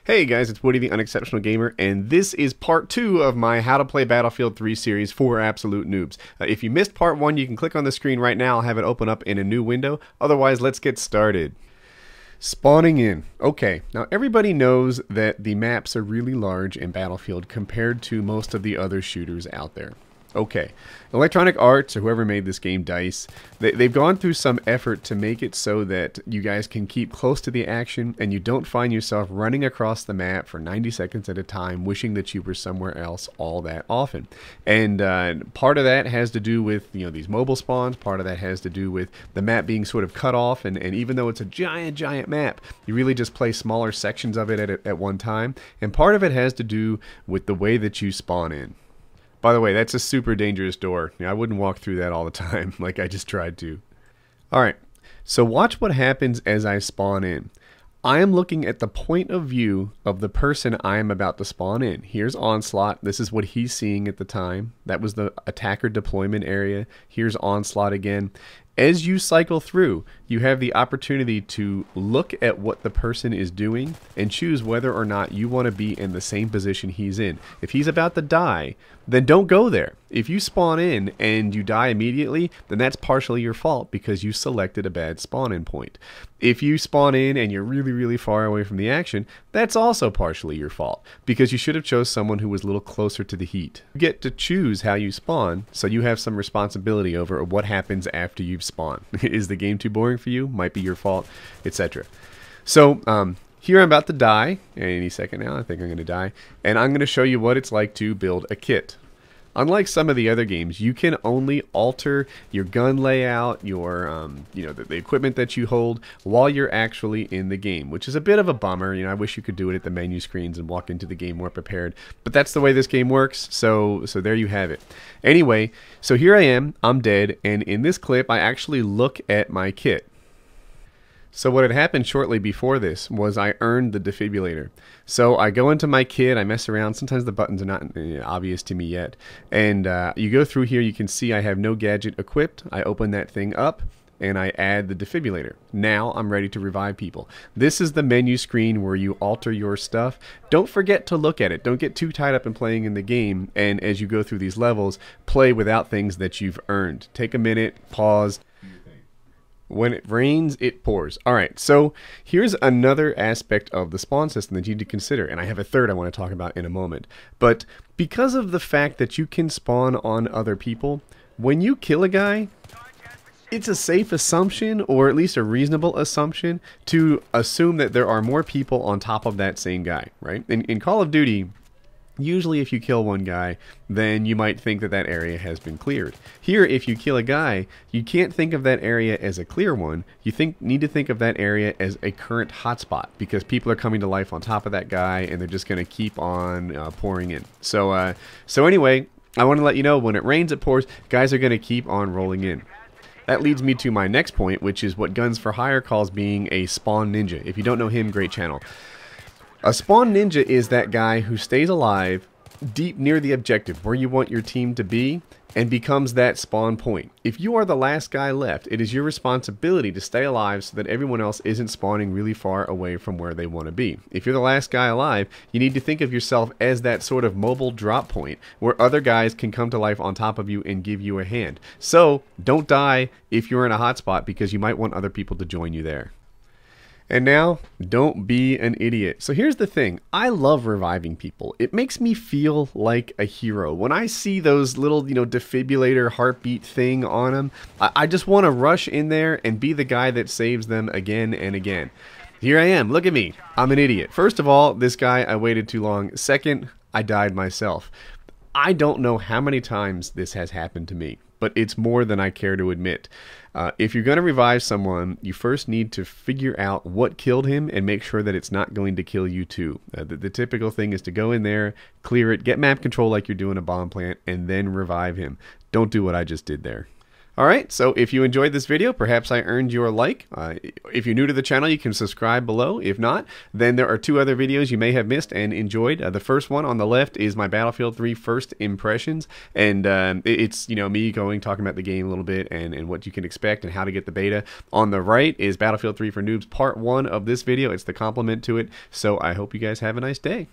Hey guys, it's Woody the Unexceptional Gamer, and this is part 2 of my How to Play Battlefield 3 series for absolute noobs. If you missed part 1, you can click on the screen right now. I'll have it open up in a new window. Otherwise, let's get started. Spawning in. Okay, now everybody knows that the maps are really large in Battlefield compared to most of the other shooters out there. Okay, Electronic Arts, or whoever made this game, DICE, they've gone through some effort to make it so that you guys can keep close to the action and you don't find yourself running across the map for 90 seconds at a time wishing that you were somewhere else all that often. And part of that has to do with, these mobile spawns. Part of that has to do with the map being sort of cut off, and even though it's a giant map, you really just play smaller sections of it at one time. And part of it has to do with the way that you spawn in. By the way, that's a super dangerous door. I wouldn't walk through that all the time like I just tried to. Alright, so watch what happens as I spawn in. I am looking at the point of view of the person I am about to spawn in. Here's Onslaught. This is what he's seeing at the time. That was the attacker deployment area. Here's Onslaught again. As you cycle through, you have the opportunity to look at what the person is doing and choose whether or not you want to be in the same position he's in. If he's about to die, then don't go there. If you spawn in and you die immediately, then that's partially your fault because you selected a bad spawn-in point. If you spawn in and you're really far away from the action, that's also partially your fault because you should have chose someone who was a little closer to the heat. You get to choose how you spawn, so you have some responsibility over what happens after you've spawned. Is the game too boring for you? Might be your fault, etc. So, here I'm about to die, any second now. I think I'm going to die, and I'm going to show you what it's like to build a kit. Unlike some of the other games, you can only alter your gun layout, your the equipment that you hold while you're actually in the game, which is a bit of a bummer. I wish you could do it at the menu screens and walk into the game more prepared, but that's the way this game works. So there you have it. Anyway, so here I am, I'm dead, and in this clip I actually look at my kit. So what had happened shortly before this was I earned the defibrillator. So I go into my kit, I mess around. Sometimes the buttons are not obvious to me yet. And you go through here, you can see I have no gadget equipped. I open that thing up and I add the defibrillator. Now I'm ready to revive people. This is the menu screen where you alter your stuff. Don't forget to look at it. Don't get too tied up in playing in the game. And as you go through these levels, play without things that you've earned. Take a minute, pause. When it rains, it pours. Alright, so here's another aspect of the spawn system that you need to consider, and I have a third I want to talk about in a moment. But because of the fact that you can spawn on other people, when you kill a guy, it's a safe assumption, or at least a reasonable assumption, to assume that there are more people on top of that same guy, right? In Call of Duty, usually if you kill one guy, then you might think that that area has been cleared. Here, if you kill a guy, you can't think of that area as a clear one. You need to think of that area as a current hotspot because people are coming to life on top of that guy and they're just going to keep on pouring in. So anyway, I want to let you know when it rains, it pours. Guys are going to keep on rolling in. That leads me to my next point, which is what Guns for Hire calls being a spawn ninja. If you don't know him, great channel. A spawn ninja is that guy who stays alive deep near the objective where you want your team to be and becomes that spawn point. If you are the last guy left, it is your responsibility to stay alive so that everyone else isn't spawning really far away from where they want to be. If you're the last guy alive, you need to think of yourself as that sort of mobile drop point where other guys can come to life on top of you and give you a hand. So don't die if you're in a hotspot because you might want other people to join you there. And now, don't be an idiot. So here's the thing. I love reviving people. It makes me feel like a hero. When I see those little, defibrillator heartbeat thing on them, I just want to rush in there and be the guy that saves them again and again. Here I am. Look at me. I'm an idiot. First of all, this guy, I waited too long. Second, I died myself. I don't know how many times this has happened to me, but it's more than I care to admit. If you're going to revive someone, you first need to figure out what killed him and make sure that it's not going to kill you too. The typical thing is to go in there, clear it, get map control like you're doing a bomb plant, and then revive him. Don't do what I just did there. Alright, so if you enjoyed this video, perhaps I earned your like. If you're new to the channel, you can subscribe below. If not, then there are 2 other videos you may have missed and enjoyed. The first one on the left is my Battlefield 3 first impressions, and it's me talking about the game a little bit and what you can expect and how to get the beta. On the right is Battlefield 3 for Noobs Part 1 of this video. It's the complement to it, so I hope you guys have a nice day.